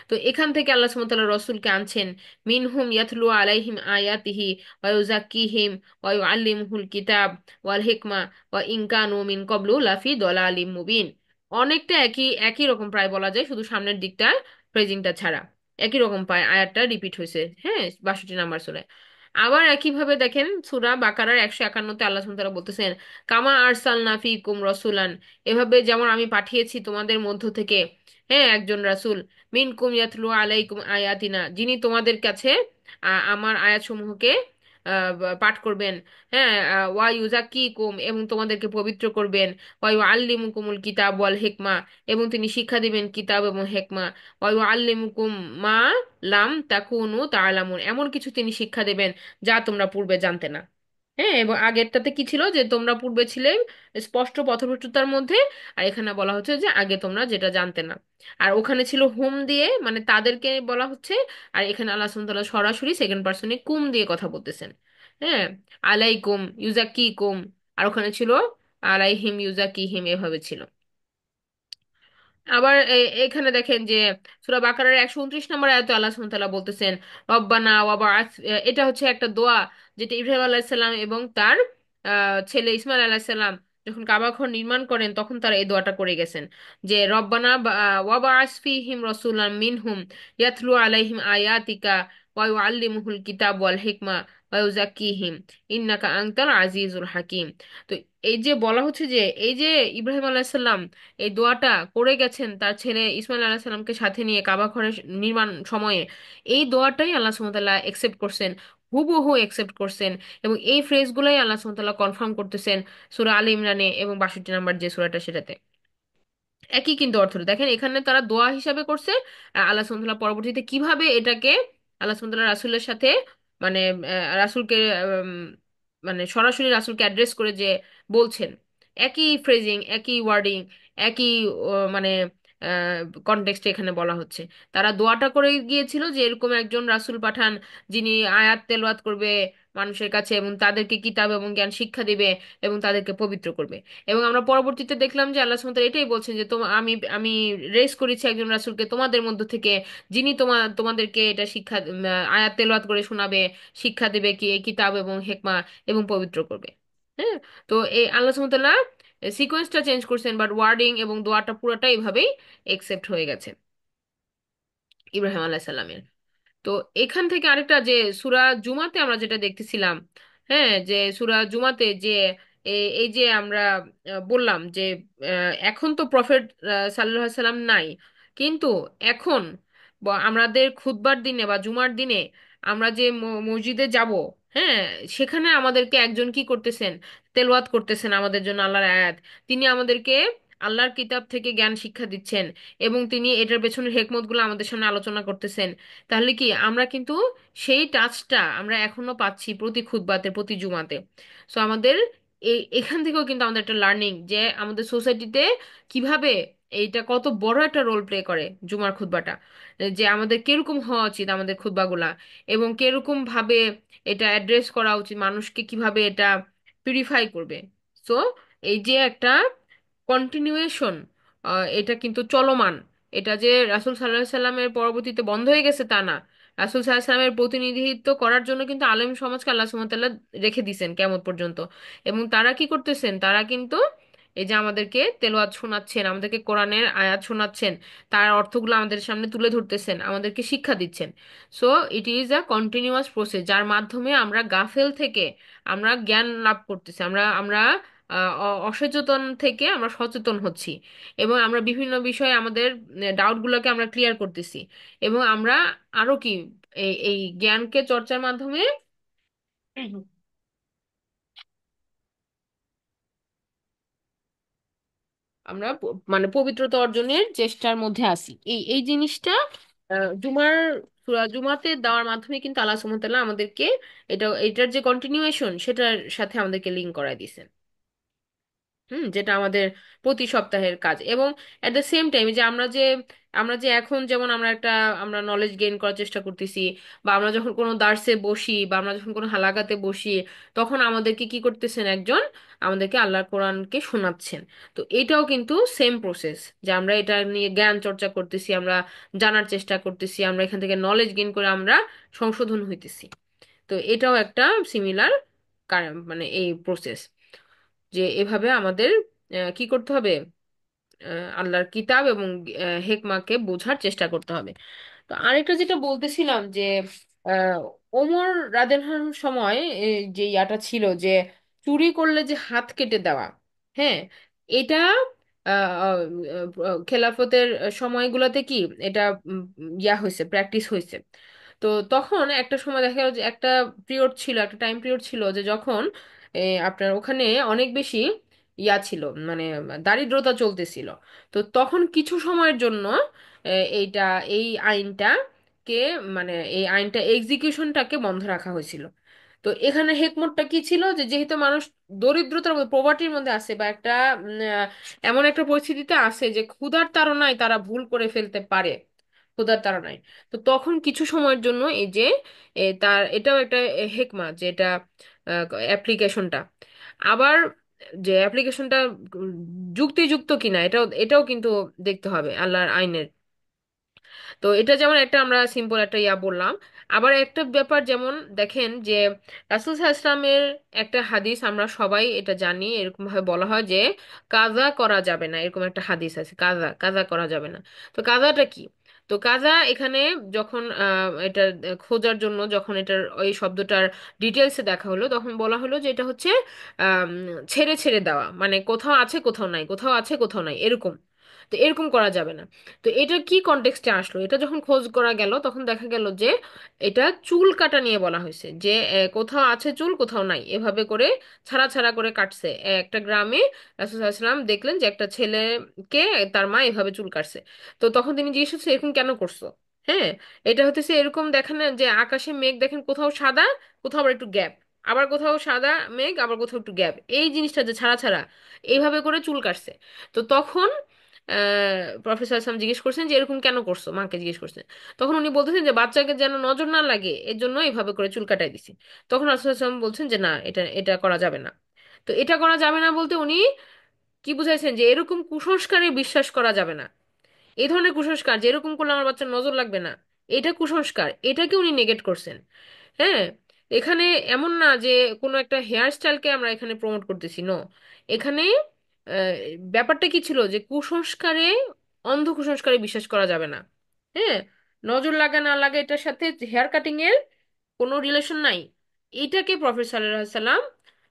তো এখান থেকে আল্লাহ সুবহানাহু ওয়া তাআলা রসুলকে আনছেন মিনহুম ইয়াতলু আলাইহিম আয়াতিহি ওয়া ইউযাক্কিহিম ওয়া ইউআল্লিমুহুল কিতাব ওয়াল হিকমা ওয়া ইন কানু মিন ক্বাবলু লাফি দালালিম মুবিন। অনেকটা একই একই রকম প্রায় বলা যায়, শুধু সামনের দিকটা ফ্রেজিংটা ছাড়া একই রকম পায় আয়াতটা রিপিট হয়েছে। হ্যাঁ, 62 নাম্বার সূরায়। আবার একইভাবে দেখেন সূরা বাকারার 151-তে আল্লাহ সুবহানাহু ওয়া তাআলা বলতেছেন কামা আরসালনা ফীকুম রাসূলান, এভাবে যেমন আমি পাঠিয়েছি তোমাদের মধ্য থেকে, হ্যাঁ, একজন রাসূল, মিনকুম ইয়াতলু আলাইকুম আয়াতিনা, যিনি তোমাদের কাছে আমার আয়াতসমূহকে পাঠ করবেন। হ্যাঁ, ওয়া ইউজাক্কিকুম, এবং তোমাদেরকে পবিত্র করবেন। ওয়া ইউআল্লিমুকুমুল কিতাব ওয়াল হিকমা, এবং তিনি শিক্ষা দিবেন কিতাব এবং হেকমা। ওয়া ইউআল্লিমুকুম মা লাম তাকুনু তাআলামুন, এমন কিছু তিনি শিক্ষা দেবেন যা তোমরা পূর্বে জানতে না। হ্যাঁ, এবং আগেরটাতে কি ছিল যে তোমরা পূর্বে ছিলে স্পষ্ট পথভ্রষ্টতার মধ্যে, আর এখানে বলা হচ্ছে যে আগে তোমরা যেটা জানতে না। আর ওখানে ছিল হুম দিয়ে, মানে তাদেরকে বলা হচ্ছে। আর এখানে আল্লাহ সুবহানাহু ওয়া তাআলা সরাসরি সেকেন্ড পার্সনে কুম দিয়ে কথা বলতেছেন। হ্যাঁ, আলাইকুম ইউজাক্কিকুম, আর ওখানে ছিল আলাইহিম ইউজাক্কিহিম, এভাবে ছিল। আবার এখানে দেখেন যে সূরা বাকারার 129 নম্বর আয়াতে আল্লাহ সুবহানাহু ওয়া তাআলা বলতেছেন রব্বানা ওয়া বা'আথ, এটা হচ্ছে একটা দোয়া যেটা ইব্রাহিম আলাইহিস সালাম এবং তার ছেলে ইসমাইল আলাইহিস সালাম যখন কাবা ঘর নির্মাণ করেন তখন তারা এই দোয়াটা করে গেছেন যে রব্বানা ওয়া বা'আস ফীহিম রাসূলাম মিনহুম ইয়াতলু আলাইহিম আয়াতিকা ওয়া ইউআল্লিমুহুল কিতাব ওয়াল হিকমা ওয়া ইউযাক্কিহিম ইন্নাকা আনতাল আজিজুল হাকিম। তো এই যে বলা হচ্ছে যে এই যে ইব্রাহিম আলাইহিসসালাম এই দোয়াটা করে গেছেন তার ছেলে ইসমাইল আলাইহিসসালামকে সাথে নিয়ে কাবা ঘরের নির্মাণ সময়ে, এই দোয়াটাই আল্লাহ সুবহানাহু ওয়া তাআলা একসেপ্ট করছেন, হুবহু একসেপ্ট করছেন। এবং এই ফ্রেজগুলোই আল্লাহ সুবহানাহু ওয়া তাআলা কনফার্ম করতেছেন সূরা আলী ইমরানে এবং 62 নম্বর যে সূরাটা সেটাতে। একই কিন্তু অর্থ, দেখেন এখানে তারা দোয়া হিসাবে করছে। আর আল্লাহ সুবহানাহু ওয়া তাআলা পরবর্তীতে কিভাবে এটাকে আল্লাহ সুবহানাহু ওয়া তাআলা রাসূলের সাথে মানে রাসূলকে মানে সরাসরি রাসূলকে অ্যাড্রেস করে যে বলছেন, একই ফ্রেজিং, একই ওয়ার্ডিং, একই মানে কনটেক্সটে এখানে বলা হচ্ছে। তারা দোয়াটা করে গিয়েছিল যে এরকম একজন রাসূল পাঠান যিনি আয়াত তেলাওয়াত করবে মানুষের কাছে এবং তাদেরকে কিতাব এবং জ্ঞান শিক্ষা দিবে এবং তাদেরকে পবিত্র করবে। এবং আমরা পরবর্তীতে দেখলাম যে আল্লাহ সুবহানাহু ওয়া তাআলা এটাই বলছেন যে আমি আমি রেস করেছি একজন রাসূলকে তোমাদের মধ্য থেকে, যিনি তোমাদেরকে এটা শিক্ষা আয়াত তেলাওয়াত করে শোনাবে, শিক্ষা দেবে কি এই কিতাব এবং হেকমা এবং পবিত্র করবে। হ্যাঁ। তো এই আল্লাহ সুবহানাহু ওয়া তাআলা সিকোয়েন্সটা চেঞ্জ করছেন, বাট ওয়ার্ডিং এবং দোয়াটা পুরোটাই এভাবেই একসেপ্ট হয়ে গেছে ইব্রাহিম আলাইহিস সালামের। তো এখান থেকে আরেকটা যে সূরা জুমাতে আমরা যেটা দেখতেছিলাম, হ্যাঁ, যে সূরা জুমাতে যে এই যে আমরা বললাম যে এখন তো প্রফেট সাল্লাল্লাহু আলাইহি সাল্লাম নাই, কিন্তু এখন আমাদের খুতবার দিনে বা জুমার দিনে আমরা যে মসজিদে যাব, হ্যাঁ, সেখানে আমাদেরকে একজন কি করতেছেন, তেলাওয়াত করতেছেন আমাদের জন্য আল্লাহর আয়াত। তিনি আমাদেরকে আল্লাহর কিতাব থেকে জ্ঞান শিক্ষা দিচ্ছেন এবং তিনি এটার পেছনের হেকমতগুলো আমাদের সামনে আলোচনা করতেছেন। তাহলে কি আমরা কিন্তু সেই টাচটা আমরা এখনো পাচ্ছি প্রতি খুতবাতে, প্রতি জুমাতে। সো আমাদের এখান থেকেও কিন্তু আমাদের একটা লার্নিং যে আমাদের সোসাইটিতে কিভাবে এইটা কত বড় একটা রোল প্লে করে জুমার খুতবাটা, যে আমাদের কিরকম হওয়া উচিত আমাদের খুতবাগুলা এবং কিরকম ভাবে এটা অ্যাড্রেস করা উচিত, মানুষকে কিভাবে এটা পিউরিফাই করবে। সো এই যে একটা কন্টিনিউয়েশন, এটা কিন্তু চলমান। এটা যে রাসূল সাল্লাল্লাহু আলাইহি সাল্লামের পরবর্তীতে বন্ধ হয়ে গেছে তা না, রাসূল সাল্লাল্লাহু আলাইহি সাল্লামের প্রতিনিধিত্ব করার জন্য কিন্তু আলেম সমাজকে আল্লাহ সুবহানাহু ওয়া তাআলা রেখে দিয়েছেন কিয়ামত পর্যন্ত। এবং তারা কি করতেছেন, তারা কিন্তু এই যে আমাদেরকে তেলাওয়াত শোনাচ্ছেন, আমাদেরকে কোরআনের আয়াত শোনাচ্ছেন, তার অর্থগুলো আমাদের সামনে তুলে ধরতেছেন, আমাদেরকে শিক্ষা দিচ্ছেন। So it is a continuous process যার মাধ্যমে আমরা গাফেল থেকে আমরা জ্ঞান লাভ করতেছি, আমরা আমরা অসচেতন থেকে আমরা সচেতন হচ্ছি এবং আমরা বিভিন্ন বিষয়ে আমাদের ডাউটগুলোকে আমরা ক্লিয়ার করতেছি এবং আমরা আরো কি এই জ্ঞানকে চর্চার মাধ্যমে আমরা মানে পবিত্রতা অর্জনের চেষ্টার মধ্যে আছি। এই এই জিনিসটা জুমার সূরা জুমাতে দেওয়ার মাধ্যমে কিন্তু আল্লাহ সুবহানাহু ওয়া তাআলা আমাদেরকে এটার যে কন্টিনিউয়েশন সেটার সাথে আমাদেরকে লিঙ্ক করায় দিয়েছেন। যেটা আমাদের প্রতি সপ্তাহের কাজ। এবং এট দ্য সেম টাইম যে আমরা যে এখন যেমন আমরা নলেজ গেইন করার চেষ্টা করতেছি, বা আমরা যখন কোনো দার্সে বসি বা আমরা যখন কোনো হালাকাতে বসি, তখন আমাদেরকে কি করতেছেন, একজন আমাদেরকে আল্লাহর কোরআনকে শোনাচ্ছেন। তো এটাও কিন্তু সেম প্রসেস যে আমরা এটা নিয়ে জ্ঞান চর্চা করতেছি, আমরা জানার চেষ্টা করতেছি, আমরা এখান থেকে নলেজ গেইন করে আমরা সংশোধন হইতেছি। তো এটাও একটা সিমিলার মানে এই প্রসেস, যে এভাবে আমাদের কি করতে হবে, আল্লাহর কিতাব এবং হেকমাকে বোঝার চেষ্টা করতে হবে। তো আরেকটা যেটা বলতেছিলাম যে আহ, ওমর রাদিয়াল্লাহু সময় যে ইয়াটা ছিল যে চুরি করলে যে হাত কেটে দেওয়া, হ্যাঁ, এটা খেলাফতের সময়গুলোতে কি এটা ইয়া হয়েছে, প্র্যাকটিস হয়েছে। তো তখন একটা সময় দেখা গেল যে একটা পিরিয়ড ছিল, একটা টাইম পিরিয়ড ছিল যে যখন আপনার ওখানে অনেক বেশি ইয়া ছিল, মানে দারিদ্রতা চলতেছিল। তো তখন কিছু সময়ের জন্য এইটা এই আইনটা কে মানে এই আইনটা এক্সিকিউশনটাকে বন্ধ রাখা হয়েছিল। তো এখানে হেকমতটা কি ছিল যে যেহেতু মানুষ দরিদ্রতার মধ্যে, প্রভার্টির মধ্যে আছে, বা একটা এমন একটা পরিস্থিতিতে আছে যে ক্ষুধার তাড়নায় তারা ভুল করে ফেলতে পারে, ক্ষুধার তাড়নায়। তো তখন কিছু সময়ের জন্য এই যে তার এটাও একটা হেকমা যে এটা অ্যাপ্লিকেশনটা আবার যে অ্যাপ্লিকেশনটা যুক্তিযুক্ত কিনা এটাও এটাও কিন্তু দেখতে হবে আল্লাহর আইনের। তো এটা যেমন একটা আমরা সিম্পল একটা ইয়া বললাম। আবার একটা ব্যাপার যেমন দেখেন যে রাসূল সাল্লাল্লাহু আলাইহি ওয়াসাল্লামের একটা হাদিস আমরা সবাই এটা জানি, এরকম ভাবে বলা হয় যে কাজা করা যাবে না, এরকম একটা হাদিস আছে, কাজা কাজা করা যাবে না। তো কাজাটা কি? তো কাজা এখানে যখন এটা খোঁজার জন্য যখন এটার ওই শব্দটার ডিটেলসে দেখা হলো, তখন বলা হলো যে এটা হচ্ছে আম, ছেড়ে ছেড়ে দেওয়া, মানে কোথাও আছে কোথাও নাই, কোথাও আছে কোথাও নাই, এরকম। তো এরকম করা যাবে না। তো এটা কি কনটেক্সটে আসলো, এটা যখন খোঁজ করা গেল তখন দেখা গেল যে এটা চুল কাটা নিয়ে বলা হয়েছে, যে কোথাও আছে চুল কোথাও নাই, এভাবে করে ছাড়া ছাড়া করে কাটছে। একটা গ্রামে রাসূল সাল্লাল্লাহু আলাইহি ওয়াসাল্লাম দেখলেন যে একটা ছেলেকে তার মা এভাবে চুল কাটছে। তো তখন তিনি জিজ্ঞেস করছে, এরকম কেন করছো? হ্যাঁ, এটা হতেছে এরকম, দেখেন না যে আকাশে মেঘ দেখেন কোথাও সাদা, কোথাও আবার একটু গ্যাপ, আবার কোথাও সাদা মেঘ, আবার কোথাও একটু গ্যাপ, এই জিনিসটা যে ছাড়া ছাড়া এইভাবে করে চুল কাটছে। তো তখন প্রফেসর আসলাম জিজ্ঞেস করছেন যে এরকম কেন করছো, মাকে জিজ্ঞেস করছেন। তখন উনি বলতেছেন যে বাচ্চাকে যেন নজর না লাগে এর জন্য এইভাবে করে চুল কাটাই দিছি। তখন রাসূল আসলাম বলছেন যে না, এটা এটা করা যাবে না। তো এটা করা যাবে না বলতে উনি কি বুঝাইছেন, যে এরকম কুসংস্কারে বিশ্বাস করা যাবে না। এই ধরনের কুসংস্কার যে এরকম করলে আমার বাচ্চার নজর লাগবে না, এটা কুসংস্কার, এটাকে উনি নেগেট করছেন। হ্যাঁ, এখানে এমন না যে কোনো একটা হেয়ার স্টাইলকে আমরা এখানে প্রমোট করতেছি, নো। এখানে আহ, ব্যাপারটা কি ছিল, যে কুসংস্কারে, অন্ধ কুসংস্কারে বিশ্বাস করা যাবে না। হ্যাঁ, নজর লাগা না লাগা এটার সাথে হেয়ার কাটিং এর কোনো রিলেশন নাই। এটাকে প্রফেসর সাল্লাম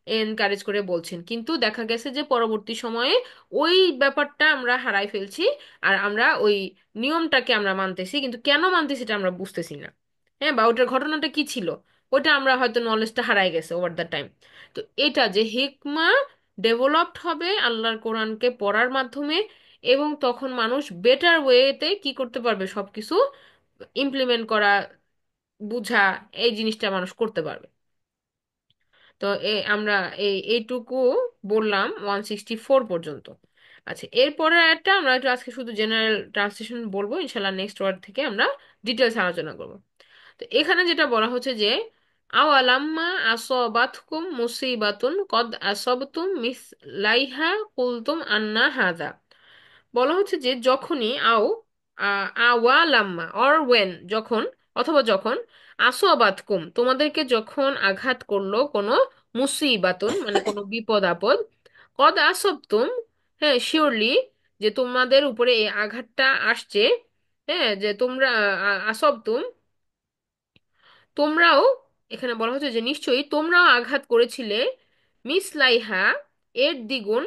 এনকারেজ করে বলছেন, কিন্তু দেখা গেছে যে পরবর্তী সময়ে ওই ব্যাপারটা আমরা হারাই ফেলছি, আর আমরা ওই নিয়মটাকে আমরা মানতেছি, কিন্তু কেন মানতেছি এটা আমরা বুঝতেছি না। হ্যাঁ, বা ওটার ঘটনাটা কি ছিল ওটা আমরা হয়তো নলেজটা হারাই গেছে ওভার দ্য টাইম। তো এটা যে হিকমা ডেভেলপড হবে আল্লাহর কোরআনকে পড়ার মাধ্যমে, এবং তখন মানুষ বেটার ওয়েতে কি করতে পারবে, সবকিছু ইমপ্লিমেন্ট করা, বুঝা, এই জিনিসটা মানুষ করতে পারবে। তো আমরা এইটুকু বললাম 164 পর্যন্ত। আচ্ছা, এরপরে একটা আমরা একটু আজকে শুধু জেনারেল ট্রান্সলেশন বলবো, ইনশাল্লাহ নেক্সট ওয়ার্ড থেকে আমরা ডিটেলস আলোচনা করব। তো এখানে যেটা বলা হচ্ছে যে আওয়ালাম্মা আসবাতকুম মুসিবাতুন কদ আসবতুম মিসলাইহা কুলতুম আন্না হাযা। বলা হচ্ছে যে যখনই আওয়ালাম্মা অর ওয়েন, যখন, অথবা যখন আসবাতকুম তোমাদেরকে যখন আঘাত করলো কোনো মুসিবাতুন মানে কোনো বিপদ আপদ, কদ আসবতুম, হ্যাঁ শিওরলি, যে তোমাদের উপরে এই আঘাতটা আসছে, হ্যাঁ যে তোমরা আসবতুম, তোমরাও, এখানে বলা হচ্ছে যে নিশ্চয়ই তোমরাও আঘাত করেছিলে, মিসলাইহা এর দ্বিগুণ,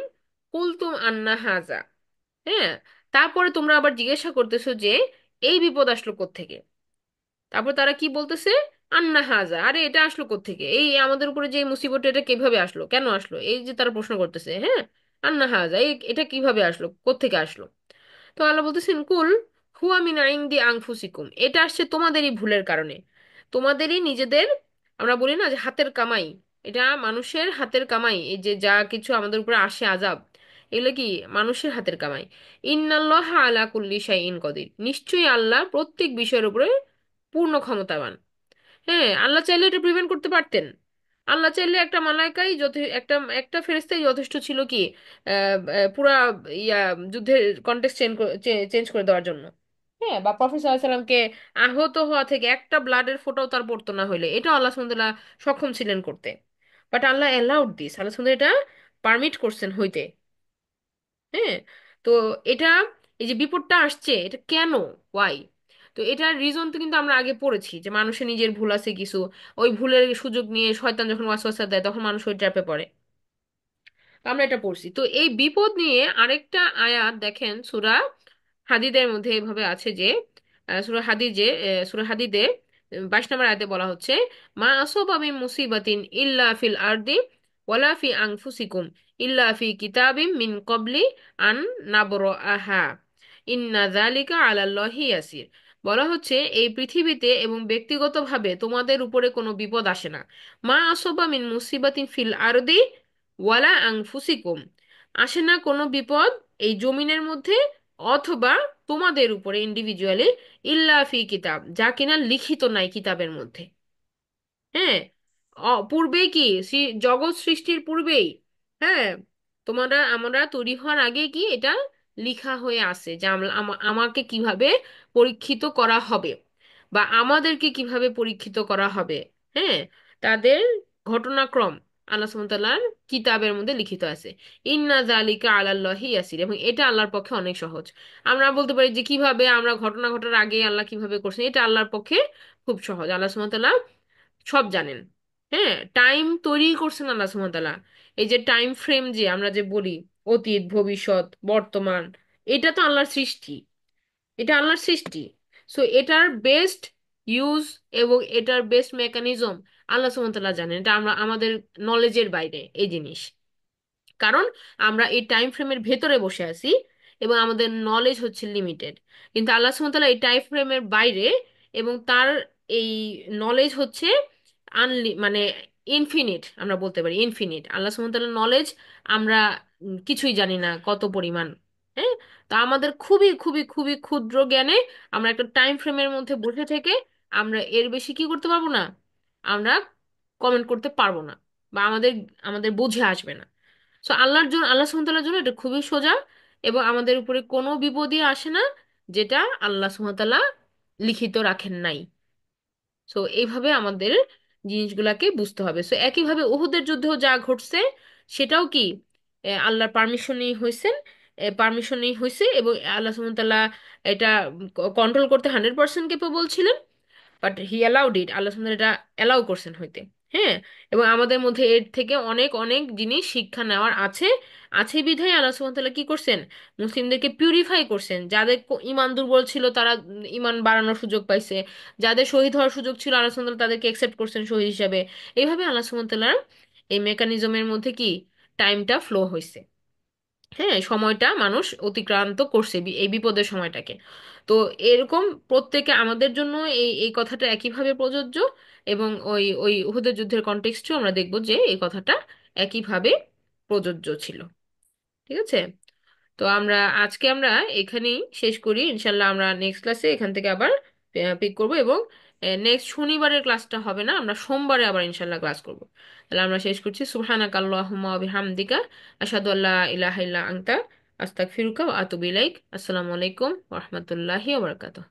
কুলতুম আন্না হাজা, হ্যাঁ, তারপরে তোমরা আবার জিজ্ঞাসা করতেছো যে এই বিপদ আসলো কোত্থেকে। তারপর তারা কি বলতেছে, আন্না হাজা, আরে এটা আসলো কোত্থেকে, এই আমাদের উপরে যে মুসিবতটা এটা কিভাবে আসলো, কেন আসলো, এই যে তারা প্রশ্ন করতেছে। হ্যাঁ, আন্না হাজা, এটা কিভাবে আসলো, কোত্থেকে আসলো। তো আল্লাহ বলতেছেন কুল হুয়া মিন ইনদি আনফুসিকুম, এটা আসছে তোমাদেরই ভুলের কারণে, তোমাদেরই নিজেদের, আমরা বলি না যে হাতের কামাই, এটা মানুষের হাতের কামাই, এই যে যা কিছু আমাদের উপরে আসে আজাব, এগুলো কি মানুষের হাতের কামাই। ইন্নাল্লাহ আলা কুল্লি শাইইন কদির, নিশ্চয়ই আল্লাহ প্রত্যেক বিষয়ের উপরে পূর্ণ ক্ষমতাবান। হ্যাঁ, আল্লাহ চাইলে এটা প্রিভেন্ট করতে পারতেন। আল্লাহ চাইলে একটা মালাইকাই একটা একটা ফেরেশতাই যথেষ্ট ছিল কি পুরা ইয়া যুদ্ধের কন্টেক্সট চেঞ্জ করে দেওয়ার জন্য। হ্যাঁ, বা প্রফেসর সাল্লামকে আহত হওয়া থেকে একটা ব্লাডের ফোঁটাও তার পড়তো না হইলে এটা আল্লাহ সুবহানাহু সক্ষম ছিলেন করতে। বাট আল্লাহ অ্যালাউড দিস, আল্লাহ সুবহানাহু এটা পারমিট করছেন হইতে। হ্যাঁ, তো এটা, এই যে বিপদটা আসছে এটা কেন, ওয়াই, তো এটার রিজন তো কিন্তু আমরা আগে পড়েছি যে মানুষের নিজের ভুল আছে কিছু, ওই ভুলের সুযোগ নিয়ে শয়তান যখন ওয়াসওয়াসা দেয় তখন মানুষ ওই ট্র্যাপে পড়ে। তো আমরা এটা পড়ছি। তো এই বিপদ নিয়ে আরেকটা আয়াত দেখেন সূরা হাদিদের মধ্যে এভাবে আছে যে সূরা হাদিদে 22 নম্বর আয়াতে বলা হচ্ছে মা আসাবা মিন মুসিবাতিন ইল্লা ফিল আরদি ওয়ালা ফি আনফুসিকুম ইল্লা ফি কিতাবিম মিন ক্বাবলি আন নাবরাআহা ইন্না যালিকা আলাল্লাহি ইয়াসির। বলা হচ্ছে এই পৃথিবীতে এবং ব্যক্তিগতভাবে তোমাদের উপরে কোনো বিপদ আসে না, মা আসাবা মিন মুসিবাতিন ফিল আরদি ওয়ালা আনফুসিকুম, আসে না কোনো বিপদ এই জমিনের মধ্যে অথবা তোমাদের উপরে ইন্ডিভিজুয়ালি, ইল্লা ফি কিতাব, যা কিনা লিখিত নাই কিতাবের মধ্যে। হ্যাঁ, পূর্বেই কি জগৎ সৃষ্টির পূর্বেই, হ্যাঁ, আমরা তৈরি হওয়ার আগে কি এটা লিখা হয়ে আছে যে আমাকে কিভাবে পরীক্ষিত করা হবে, বা আমাদেরকে কিভাবে পরীক্ষিত করা হবে। হ্যাঁ, তাদের ঘটনাক্রম আল্লাহ সুবহানাহু ওয়া তাআলার কিতাবের মধ্যে লিখিত আছে। ইন্না যালিকা আলাল্লাহি ইয়াসির, এবং এটা আল্লাহর পক্ষে অনেক সহজ। আমরা বলতে পারি যে কিভাবে আমরা ঘটনা ঘটার আগে আল্লাহ কিভাবে করছেন, এটা আল্লাহর পক্ষে খুব সহজ। আল্লাহ সুবহানাহু ওয়া তাআলা সব জানেন। হ্যাঁ, টাইম তৈরি করছেন আল্লাহ সুবহানাহু ওয়া তাআলা। এই যে টাইম ফ্রেম যে আমরা যে বলি, অতীত, ভবিষ্যৎ, বর্তমান, এটা তো আল্লাহর সৃষ্টি। এটা আল্লাহর সৃষ্টি। সো এটার বেস্ট ইউজ এবং এটার বেস্ট মেকানিজম আল্লাহ সুবহানাহু ওয়া তাআলা জানেন। এটা আমরা আমাদের নলেজের বাইরে এই জিনিস। কারণ আমরা এই টাইম ফ্রেমের ভেতরে বসে আছি এবং আমাদের নলেজ হচ্ছে লিমিটেড। কিন্তু আল্লাহ সুবহানাহু ওয়া তাআলা এই টাইম ফ্রেমের বাইরে, এবং তার এই নলেজ হচ্ছে মানে ইনফিনিট, আমরা বলতে পারি ইনফিনিট। আল্লাহ সুবহানাহু ওয়া তাআলার নলেজ আমরা কিছুই জানি না কত পরিমাণ। হ্যাঁ, তা আমাদের খুবই খুবই খুবই ক্ষুদ্র জ্ঞানে আমরা একটা টাইম ফ্রেমের মধ্যে বসে থেকে আমরা এর বেশি কি করতে পারবো না, আমরা কমেন্ট করতে পারবো না, বা আমাদের আমাদের বুঝে আসবে না। সো আল্লাহর জন্য, আল্লাহ সুবহানাহু ওয়া তাআলার জন্য এটা খুবই সোজা, এবং আমাদের উপরে কোনো বিপদই আসে না যেটা আল্লাহ সুবহানাহু ওয়া তাআলা লিখিত রাখেন নাই। সো এইভাবে আমাদের জিনিসগুলাকে বুঝতে হবে। সো একইভাবে উহুদের যুদ্ধেও যা ঘটছে সেটাও কি আল্লাহর পারমিশনই হয়েছেন, পারমিশনই হয়েছে, এবং আল্লাহ সুবহানাহু ওয়া তাআলা এটা কন্ট্রোল করতে 100% কেপেবল ছিলেন। বাট হি অ্যালাউড ইট, আল্লাহ সুবহানাহু এটা অ্যালাউ করছেন হইতে। হ্যাঁ, এবং আমাদের মধ্যে এর থেকে অনেক অনেক জিনিস শিক্ষা নেওয়ার আছে। আছে বিধায় আল্লাহ সুবহানাহু তাআলা কি করছেন, মুসলিমদেরকে পিউরিফাই করছেন। যাদের ইমান দুর্বল ছিল তারা ইমান বাড়ানোর সুযোগ পাইছে, যাদের শহীদ হওয়ার সুযোগ ছিল আল্লাহ সুবহানাহু তাআলা তাদেরকে একসেপ্ট করছেন শহীদ হিসাবে। এইভাবে আল্লাহ সুবহানাহু তাআলার এই মেকানিজমের মধ্যে কি টাইমটা ফ্লো হয়েছে। হ্যাঁ, সময়টা মানুষ অতিক্রান্ত করছে এই বিপদের সময়টাকে। তো এরকম প্রত্যেকে আমাদের জন্য এই এই কথাটা একইভাবে প্রযোজ্য, এবং ওই ওই উহুদের যুদ্ধের কনটেক্সটেও আমরা দেখব যে এই কথাটা একইভাবে প্রযোজ্য ছিল। ঠিক আছে? তো আজকে আমরা এখানেই শেষ করি। ইনশাল্লাহ আমরা নেক্সট ক্লাসে এখান থেকে আবার পিক করব, এবং নেক্সট শনিবারের ক্লাসটা হবে না, আমরা সোমবারে আবার ইনশাল্লাহ ক্লাস করব। তাহলে আমরা শেষ করছি। সুবহানাকা আল্লাহুম্মা ওয়া বিহামদিকা আশহাদু আল্লা ইলাহা ইল্লা আনতা আস্তাগফিরুকা ওয়া আতুবু ইলাইক। আসসালামু আলাইকুম ওয়া রাহমাতুল্লাহি ওয়া বারাকাতুহু।